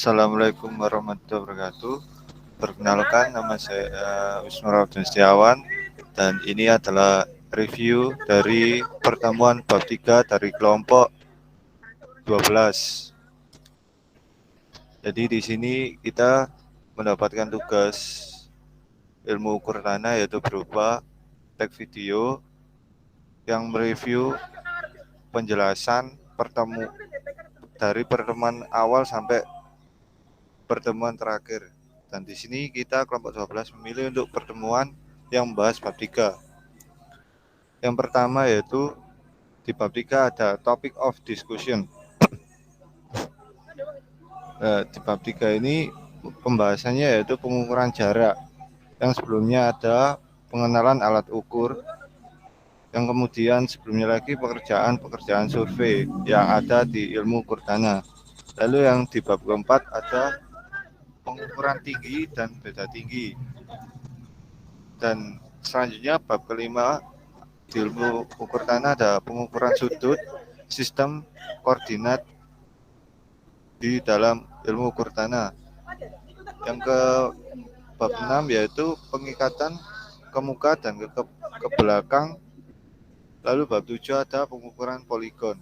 Assalamualaikum warahmatullahi wabarakatuh. Perkenalkan, nama saya Wisnu Ramadhan Setiawan dan ini adalah review dari pertemuan bab 3 dari kelompok 12. Jadi di sini kita mendapatkan tugas ilmu ukur tanah yaitu berupa tag video yang mereview penjelasan dari pertemuan awal sampai pertemuan terakhir. Dan di sini kita kelompok 12 memilih untuk pertemuan yang membahas bab 3. Yang pertama yaitu di bab 3 ada topic of discussion. Di bab 3 ini pembahasannya yaitu pengukuran jarak. Yang sebelumnya ada pengenalan alat ukur. Yang kemudian sebelumnya lagi pekerjaan survei yang ada di ilmu ukur tanah. Lalu yang di bab keempat ada pengukuran tinggi dan beda tinggi. Dan selanjutnya bab kelima di ilmu ukur tanah ada pengukuran sudut, sistem koordinat di dalam ilmu ukur tanah. Yang ke bab 6 yaitu pengikatan ke muka dan ke belakang. Lalu bab 7 ada pengukuran poligon.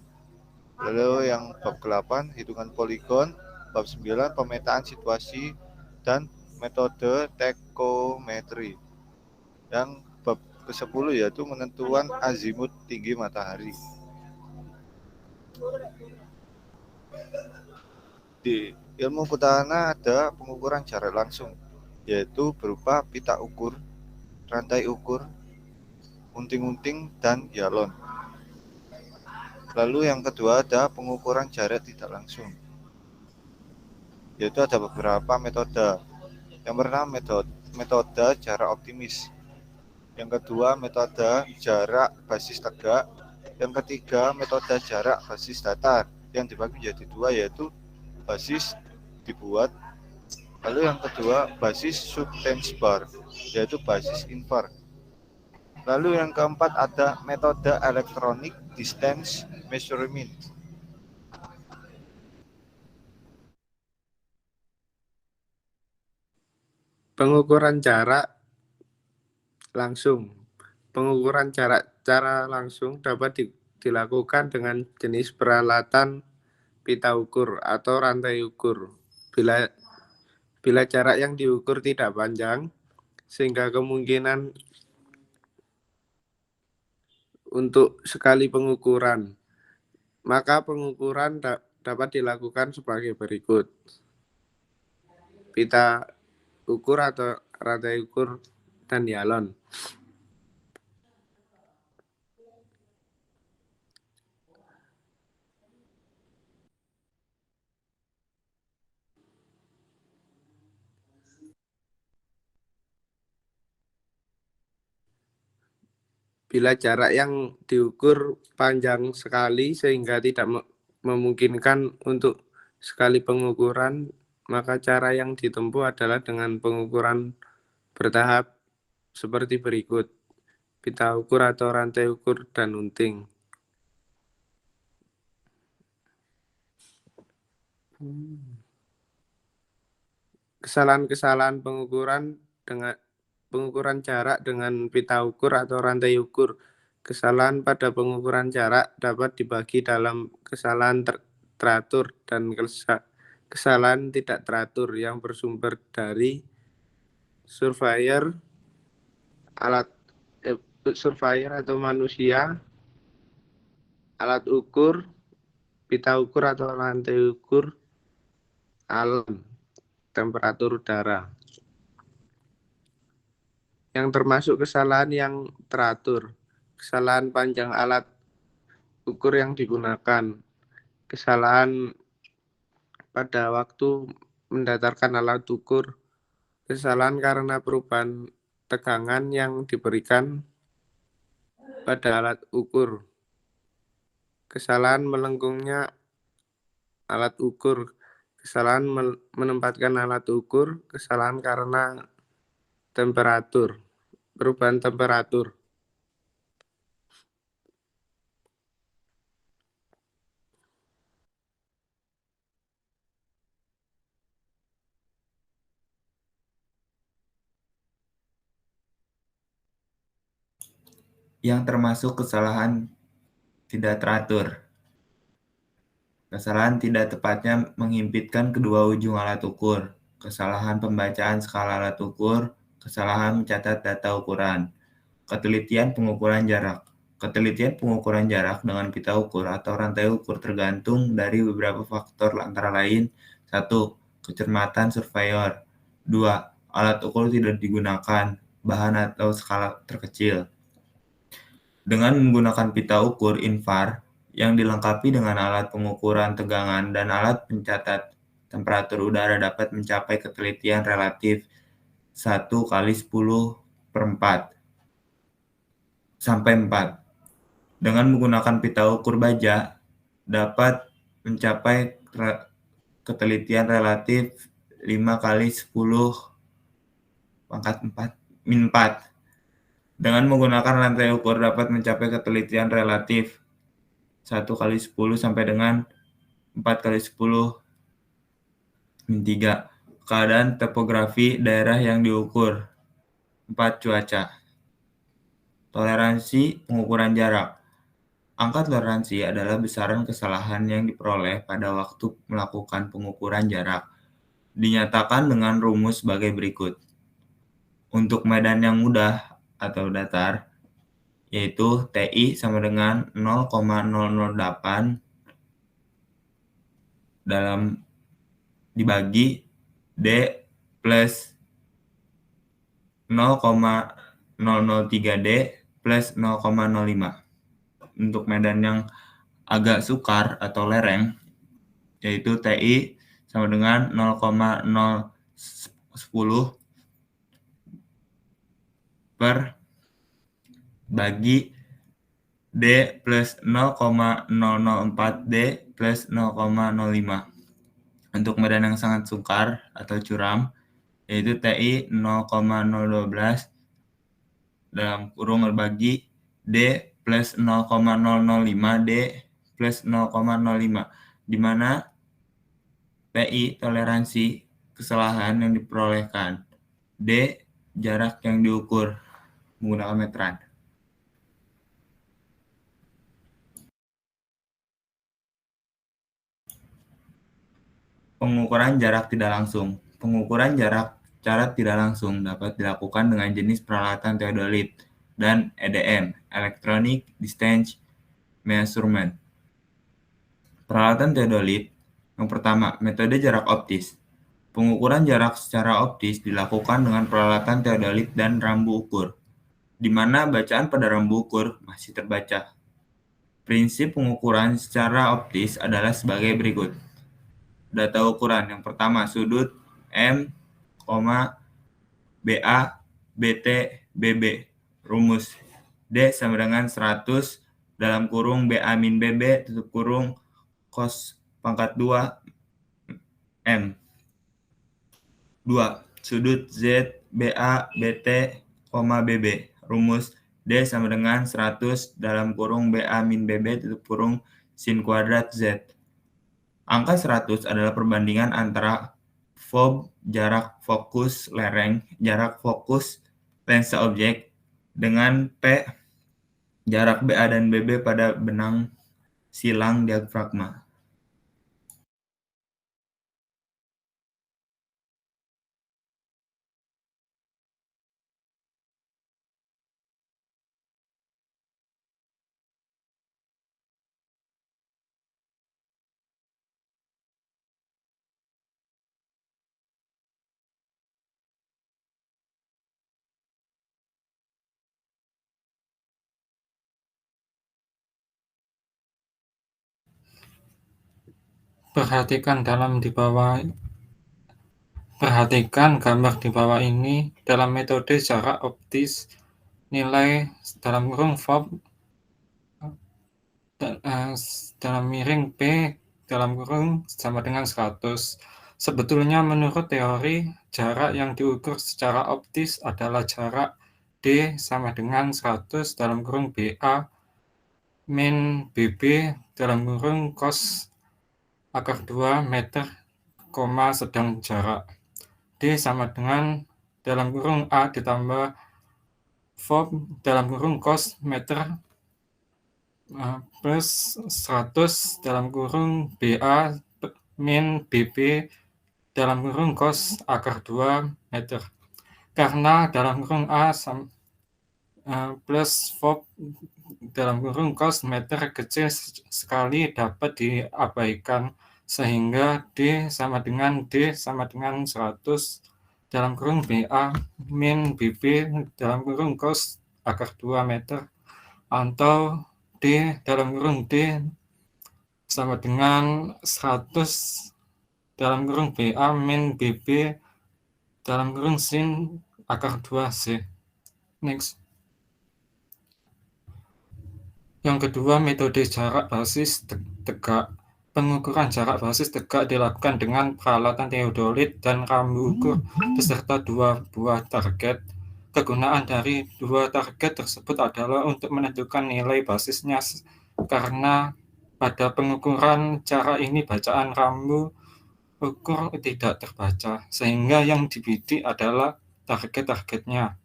Lalu yang bab 8 hitungan poligon, bab 9 pemetaan situasi dan metode tekometri. Yang bab ke-10 yaitu menentuan azimut tinggi matahari. Di ilmu ukur tanah ada pengukuran jarak langsung, yaitu berupa pita ukur, rantai ukur, unting-unting, dan galon. Lalu yang kedua ada pengukuran jarak tidak langsung, yaitu ada beberapa metode. Yang pertama metode jarak optimis. Yang kedua metode jarak basis tegak. Yang ketiga metode jarak basis datar yang dibagi menjadi dua, yaitu basis dibuat. Lalu yang kedua basis subtense bar, yaitu basis invar. Lalu yang keempat ada metode electronic distance measurement. Pengukuran jarak langsung. Pengukuran cara langsung dapat dilakukan dengan jenis peralatan pita ukur atau rantai ukur. Bila jarak yang diukur tidak panjang, sehingga kemungkinan untuk sekali pengukuran, maka pengukuran dapat dilakukan sebagai berikut. Pita ukur atau rantai ukur dan galon. Bila jarak yang diukur panjang sekali sehingga tidak memungkinkan untuk sekali pengukuran, maka cara yang ditempuh adalah dengan pengukuran bertahap seperti berikut. Pita ukur atau rantai ukur dan unting. Kesalahan-kesalahan pengukuran jarak dengan pita ukur atau rantai ukur. Kesalahan pada pengukuran jarak dapat dibagi dalam kesalahan teratur dan kesalahan tidak teratur yang bersumber dari surveyor atau manusia, alat ukur, pita ukur atau rantai ukur, alam, temperatur udara. Yang termasuk kesalahan yang teratur, kesalahan panjang alat ukur yang digunakan, kesalahan pada waktu mendatarkan alat ukur, kesalahan karena perubahan tegangan yang diberikan pada alat ukur, kesalahan melengkungnya alat ukur, kesalahan menempatkan alat ukur, kesalahan karena perubahan temperatur. yang termasuk kesalahan tidak teratur. Kesalahan tidak tepatnya menghimpitkan kedua ujung alat ukur, kesalahan pembacaan skala alat ukur, kesalahan mencatat data ukuran. Ketelitian pengukuran jarak. Ketelitian pengukuran jarak dengan pita ukur atau rantai ukur tergantung dari beberapa faktor antara lain: 1. Kecermatan surveyor. 2. Alat ukur tidak digunakan, bahan atau skala terkecil. Dengan menggunakan pita ukur infar yang dilengkapi dengan alat pengukuran tegangan dan alat pencatat temperatur udara dapat mencapai ketelitian relatif 1 kali 10 per 4 sampai 4. Dengan menggunakan pita ukur baja dapat mencapai ketelitian relatif 5 kali 10 pangkat 4 min 4. Dengan menggunakan rantai ukur dapat mencapai ketelitian relatif 1 kali 10 sampai dengan 4 kali 10 min 3. Keadaan topografi daerah yang diukur. 4. Cuaca. Toleransi pengukuran jarak. Angka toleransi adalah besaran kesalahan yang diperoleh pada waktu melakukan pengukuran jarak. Dinyatakan dengan rumus sebagai berikut. Untuk medan yang mudah atau datar, yaitu TI sama dengan 0,008 dalam dibagi D plus 0,003D plus 0,05. Untuk medan yang agak sukar atau lereng, yaitu TI sama dengan 0,010 per bagi D plus 0,004D plus 0,05. Untuk medan yang sangat sukar atau curam, yaitu TI 0,012 dalam kurung berbagi D plus 0,005D plus 0,05, di mana TI toleransi kesalahan yang diperolehkan, D jarak yang diukur menggunakan meteran. Pengukuran jarak tidak langsung. Pengukuran jarak secara tidak langsung dapat dilakukan dengan jenis peralatan teodolit dan EDM, Electronic Distance Measurement. Peralatan teodolit. Yang pertama, metode jarak optis. Pengukuran jarak secara optis dilakukan dengan peralatan teodolit dan rambu ukur, di mana bacaan pada rambu ukur masih terbaca. Prinsip pengukuran secara optis adalah sebagai berikut. Data ukuran. Yang pertama, sudut M, BA, BT, BB. Rumus. D sama dengan 100 dalam kurung BA min BB tutup kurung cos pangkat 2 M. 2. Sudut Z, BA, BT, BB. Rumus. D sama dengan 100 dalam kurung BA min BB tutup kurung sin kuadrat Z. Angka 100 adalah perbandingan antara FOB, jarak fokus lereng, jarak fokus lensa objek, dengan P, jarak BA dan BB pada benang silang diafragma. Perhatikan gambar di bawah ini. Dalam metode jarak optis, nilai dalam kurung FOB dalam miring P dalam kurung sama dengan 100. Sebetulnya menurut teori, jarak yang diukur secara optis adalah jarak D sama dengan 100 dalam kurung BA min BB dalam kurung cos akar 2 meter, sedang jarak D sama dengan dalam kurung A ditambah Fob dalam kurung cos meter plus 100 dalam kurung BA min BB dalam kurung cos akar 2 meter. Karena dalam kurung A plus Fob dalam kurung cos meter kecil sekali dapat diabaikan, sehingga D sama dengan 100 dalam kurung BA min BB dalam kurung cos akar 2 meter, atau D dalam kurung D sama dengan 100 dalam kurung BA min BB dalam kurung sin akar 2C. Next. Yang kedua, metode jarak basis tegak. Pengukuran jarak basis tegak dilakukan dengan peralatan teodolit dan rambu ukur beserta 2 buah target. Kegunaan dari 2 target tersebut adalah untuk menentukan nilai basisnya, karena pada pengukuran jarak ini bacaan rambu ukur tidak terbaca, sehingga yang dibidik adalah target-targetnya.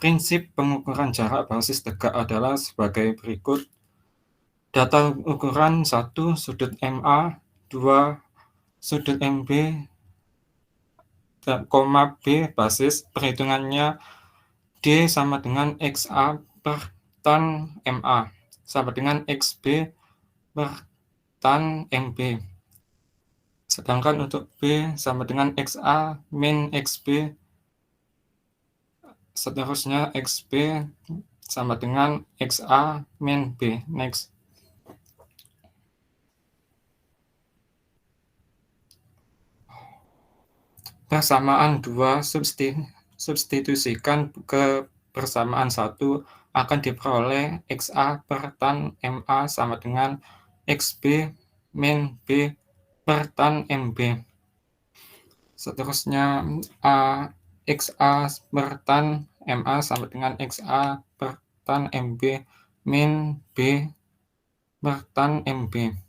Prinsip pengukuran jarak basis tegak adalah sebagai berikut. Data ukuran 1 sudut MA, 2 sudut MB, B basis, perhitungannya D sama dengan XA per tan MA sama dengan XB per tan MB. Sedangkan untuk B sama dengan XA min XB, seterusnya XB sama dengan XA min B. Next. Persamaan 2 substitusikan ke persamaan 1 akan diperoleh XA per tan MA sama dengan XB min B per tan MB. Seterusnya XA per tan MA sama dengan XA per tan MB min B per tan MB.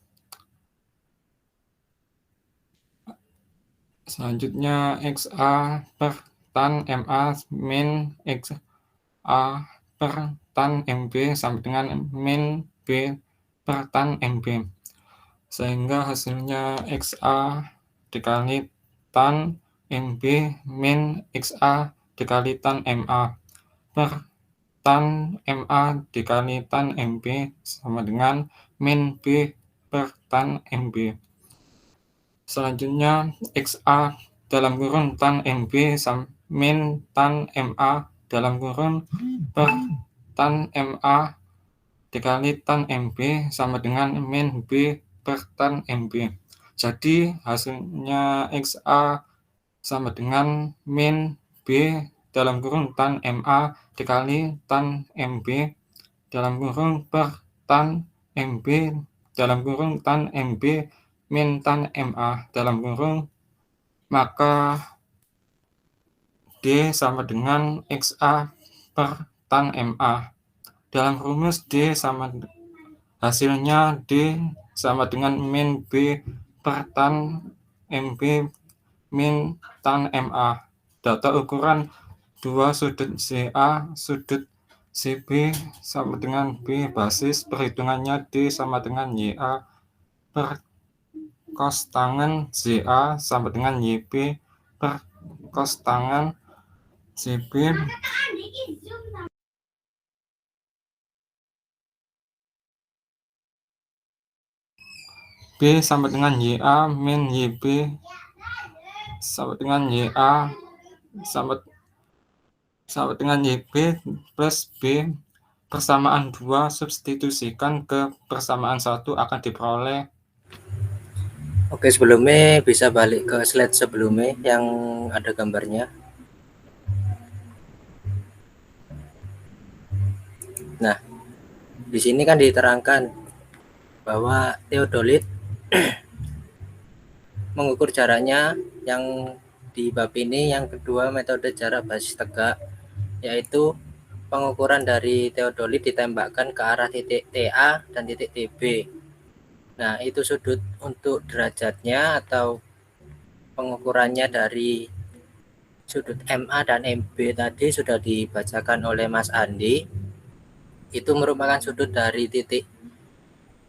Selanjutnya XA per tan MA min XA per tan MB sama dengan min B per tan MB. Sehingga hasilnya XA dikali tan MB min XA dikali tan MA per tan MA dikali tan MB sama dengan min B per tan MB. Selanjutnya XA dalam kurung tan MB min tan MA dalam kurung per tan MA dikali tan MB sama dengan min B per tan MB. Jadi hasilnya XA sama dengan min B dalam kurung tan MA dikali tan MB dalam kurung per tan MB dalam kurung tan MB min tan MA dalam kurung, maka D sama dengan XA per tan MA. Dalam rumus D sama hasilnya D sama dengan min B per tan MB min tan MA. Data ukuran 2 sudut CA sudut CB sama dengan B basis, perhitungannya D sama dengan YA per cos tangen ZA sama dengan YB per cos tangen CB B sama dengan YA min YB sama dengan YA sama dengan YB plus B. Persamaan 2 substitusikan ke persamaan 1 akan diperoleh. Oke, sebelumnya bisa balik ke slide sebelumnya yang ada gambarnya. Nah, di sini kan diterangkan bahwa teodolit mengukur jaraknya yang di bab ini. Yang kedua, metode jarak basis tegak, yaitu pengukuran dari teodolit ditembakkan ke arah titik TA dan titik TB. Nah, itu sudut untuk derajatnya atau pengukurannya dari sudut MA dan MB tadi sudah dibacakan oleh Mas Andi. Itu merupakan sudut dari titik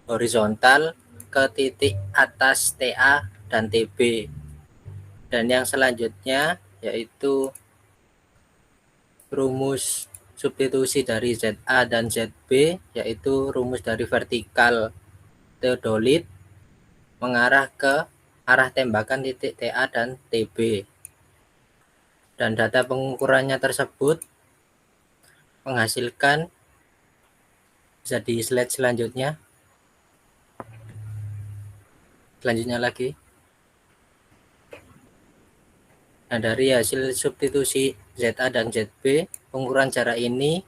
horizontal ke titik atas TA dan TB. Dan yang selanjutnya yaitu rumus substitusi dari ZA dan ZB, yaitu rumus dari vertikal teodolit mengarah ke arah tembakan titik TA dan TB. Dan data pengukurannya tersebut menghasilkan, bisa di slide selanjutnya. Selanjutnya lagi. Nah, dari hasil substitusi ZA dan ZB, pengukuran jarak ini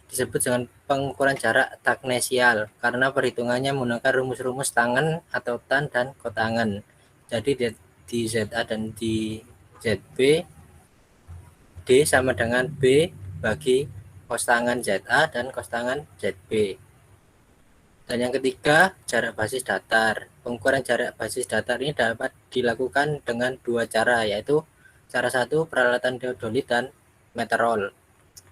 disebut dengan pengukuran jarak taknesial karena perhitungannya menggunakan rumus-rumus tangen atau tan dan kotangen. Jadi di ZA dan di ZB, D sama dengan B bagi cos tangen ZA dan cos tangen ZB. Dan yang ketiga, jarak basis datar. Pengukuran jarak basis datar ini dapat dilakukan dengan dua cara, yaitu cara satu peralatan teodolit dan meteorol.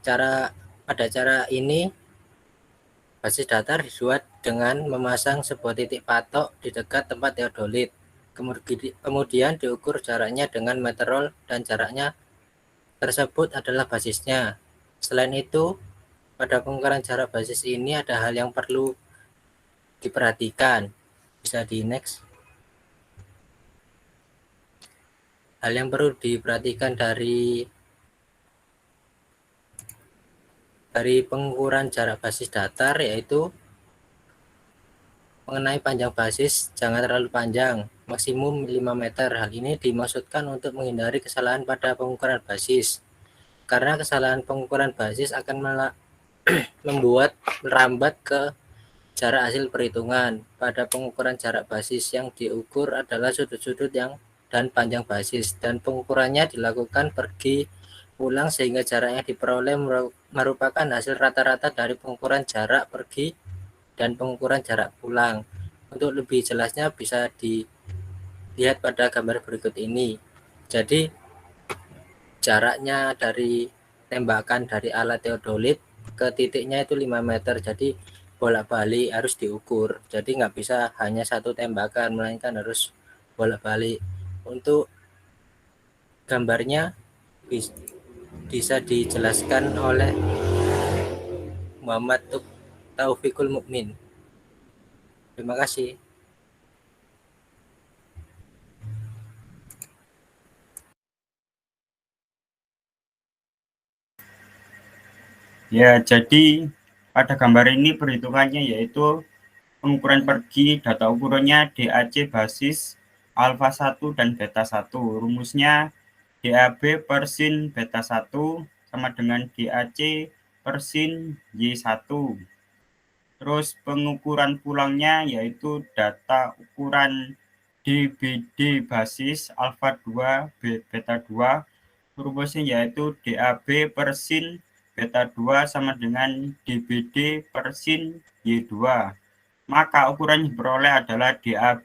Pada cara ini basis datar dibuat dengan memasang sebuah titik patok di dekat tempat teodolit. Kemudian diukur jaraknya dengan meteorol dan jaraknya tersebut adalah basisnya. Selain itu, pada pengukuran jarak basis ini ada hal yang perlu diperhatikan. Bisa di next. Hal yang perlu diperhatikan dari pengukuran jarak basis datar yaitu mengenai panjang basis jangan terlalu panjang, maksimum 5 meter. Hal ini dimaksudkan untuk menghindari kesalahan pada pengukuran basis. Karena kesalahan pengukuran basis akan membuat merambat ke jarak hasil perhitungan. Pada pengukuran jarak basis yang diukur adalah sudut-sudut dan panjang basis, dan pengukurannya dilakukan pergi pulang sehingga jarak yang diperoleh merupakan hasil rata-rata dari pengukuran jarak pergi dan pengukuran jarak pulang. Untuk lebih jelasnya bisa dilihat pada gambar berikut ini. Jadi jaraknya dari tembakan dari alat teodolit ke titiknya itu 5 meter. Jadi bolak-balik harus diukur. Jadi nggak bisa hanya satu tembakan, melainkan harus bolak-balik. Untuk gambarnya bisa dijelaskan oleh Muhammad Taufikul Mukmin. Terima kasih. Ya, jadi pada gambar ini perhitungannya yaitu pengukuran pergi, data ukurannya DAC basis alfa 1 dan beta 1. Rumusnya DAB per sin beta 1 sama dengan DAC per sin Y1. Terus pengukuran pulangnya yaitu data ukuran DBD basis alfa 2 beta 2. Rumusnya yaitu DAB per sin beta 2 sama dengan DBD per sin Y2. Maka ukuran yang diperoleh adalah DAB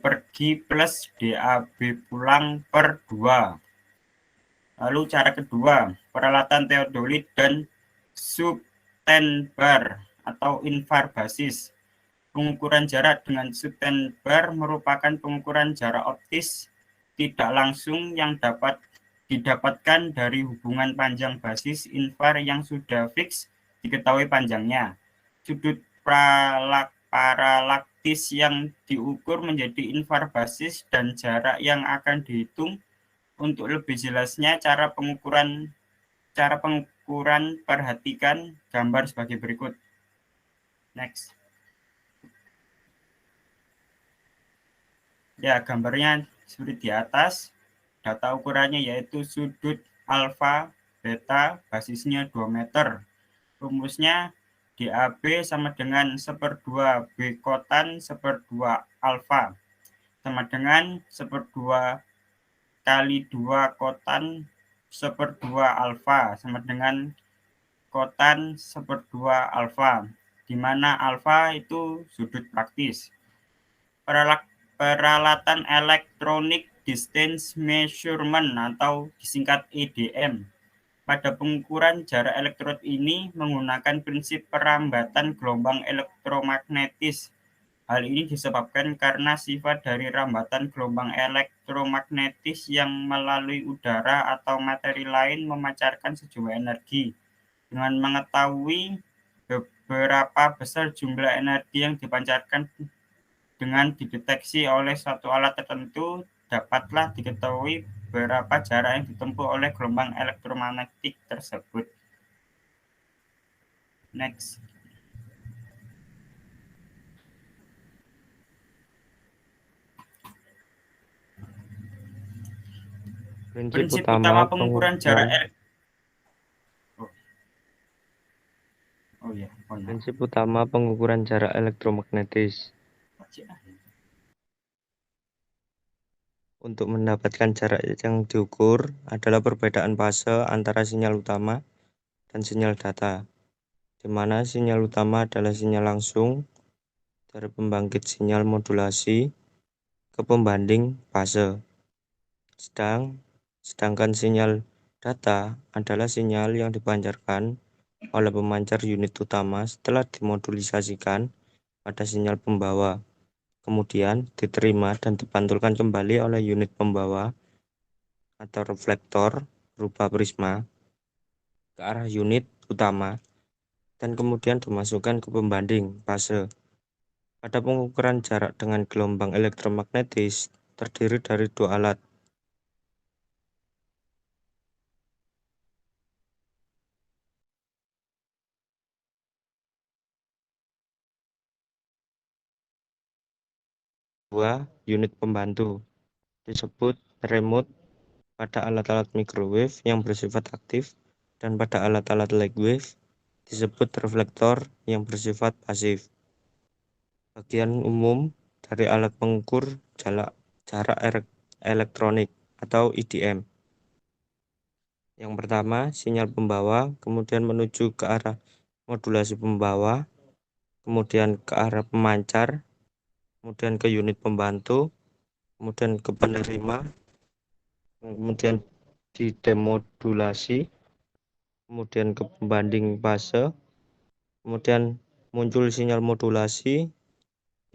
pergi plus DAB pulang per 2. Lalu cara kedua, peralatan teodolit dan subtenbar atau invar basis. Pengukuran jarak dengan subtenbar merupakan pengukuran jarak optis tidak langsung yang dapat didapatkan dari hubungan panjang basis invar yang sudah fix diketahui panjangnya. Sudut paralaktis yang diukur menjadi invar basis dan jarak yang akan dihitung. Untuk lebih jelasnya cara pengukuran perhatikan gambar sebagai berikut. Next. Ya, gambarnya seperti di atas. Data ukurannya yaitu sudut alfa beta basisnya 2 meter. Rumusnya DAB sama dengan 1/2 B kotan 1/2 alfa sama dengan 1/2 kali 2 kotan 1/2 alfa sama dengan kotan 1/2 alfa, di mana alfa itu sudut praktis. Peralatan elektronik Distance Measurement atau disingkat EDM. Pada pengukuran jarak elektrod ini menggunakan prinsip perambatan gelombang elektromagnetis. Hal ini disebabkan karena sifat dari rambatan gelombang elektromagnetis yang melalui udara atau materi lain memancarkan sejumlah energi. Dengan mengetahui berapa besar jumlah energi yang dipancarkan dengan dideteksi oleh suatu alat tertentu, dapatlah diketahui berapa jarak yang ditempuh oleh gelombang elektromagnetik tersebut. Next. Prinsip utama pengukuran jarak Prinsip utama pengukuran jarak elektromagnetis. Untuk mendapatkan jarak yang diukur adalah perbedaan fase antara sinyal utama dan sinyal data, di mana sinyal utama adalah sinyal langsung dari pembangkit sinyal modulasi ke pembanding fase. Sedangkan sinyal data adalah sinyal yang dipancarkan oleh pemancar unit utama setelah dimodulisasikan pada sinyal pembawa, kemudian diterima dan dipantulkan kembali oleh unit pembawa atau reflektor berupa prisma ke arah unit utama dan kemudian dimasukkan ke pembanding fase. Pada pengukuran jarak dengan gelombang elektromagnetis terdiri dari dua alat, dua unit pembantu disebut remote pada alat-alat microwave yang bersifat aktif, dan pada alat-alat light wave disebut reflektor yang bersifat pasif. Bagian umum dari alat pengukur jarak elektronik atau EDM. Yang pertama, sinyal pembawa, kemudian menuju ke arah modulasi pembawa, kemudian ke arah pemancar, kemudian ke unit pembantu, kemudian ke penerima, kemudian didemodulasi, kemudian ke pembanding fase, kemudian muncul sinyal modulasi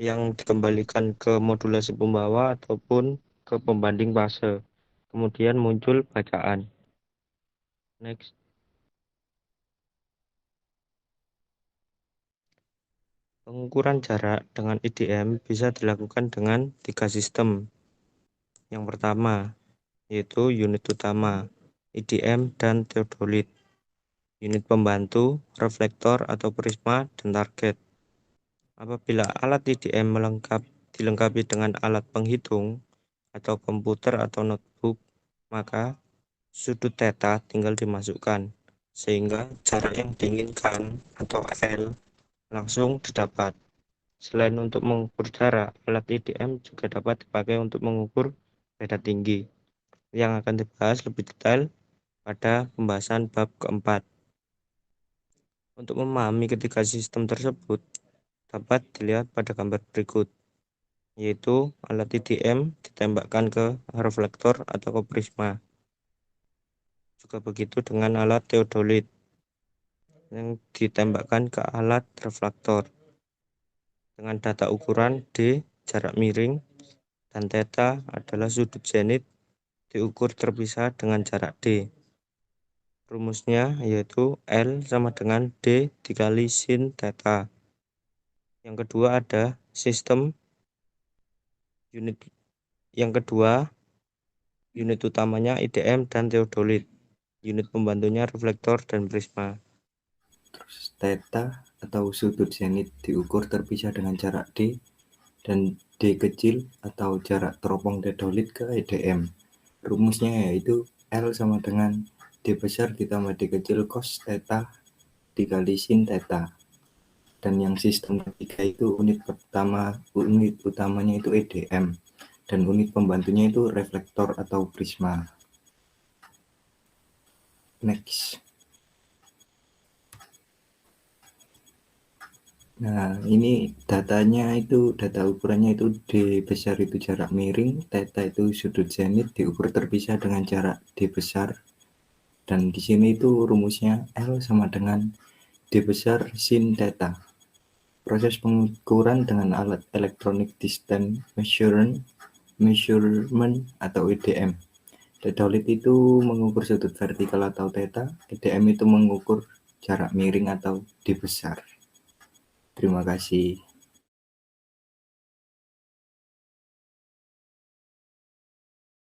yang dikembalikan ke modulasi pembawa ataupun ke pembanding fase, kemudian muncul bacaan. Next. Pengukuran jarak dengan EDM bisa dilakukan dengan 3 sistem. Yang pertama, yaitu unit utama, EDM, dan theodolit. Unit pembantu, reflektor atau prisma, dan target. Apabila alat EDM dilengkapi dengan alat penghitung atau komputer atau notebook, maka sudut theta tinggal dimasukkan, sehingga jarak yang diinginkan atau L langsung didapat. Selain untuk mengukur jarak, alat EDM juga dapat dipakai untuk mengukur beda tinggi, yang akan dibahas lebih detail pada pembahasan bab keempat. Untuk memahami ketiga sistem tersebut, dapat dilihat pada gambar berikut, yaitu alat EDM ditembakkan ke reflektor atau ke prisma. Juga begitu dengan alat theodolit yang ditembakkan ke alat reflektor dengan data ukuran D, jarak miring, dan theta adalah sudut zenit diukur terpisah dengan jarak D. Rumusnya yaitu L sama dengan D dikali sin theta. Yang kedua ada sistem unit. Yang kedua, unit utamanya EDM dan theodolit. Unit pembantunya reflektor dan prisma. Terus theta atau sudut zenit diukur terpisah dengan jarak D, dan D kecil atau jarak teropong theodolit ke EDM. Rumusnya yaitu L sama dengan D besar ditambah D kecil cos theta dikali sin theta. Dan yang sistem ketiga itu unit utamanya itu EDM, dan unit pembantunya itu reflektor atau prisma. Next. Nah, ini datanya itu, data ukurannya itu D besar itu jarak miring, theta itu sudut zenit, diukur terpisah dengan jarak D besar. Dan di sini itu rumusnya L sama dengan D besar sin theta. Proses pengukuran dengan alat electronic distance measurement atau EDM. Teodolit itu mengukur sudut vertikal atau theta, EDM itu mengukur jarak miring atau D besar. Terima kasih.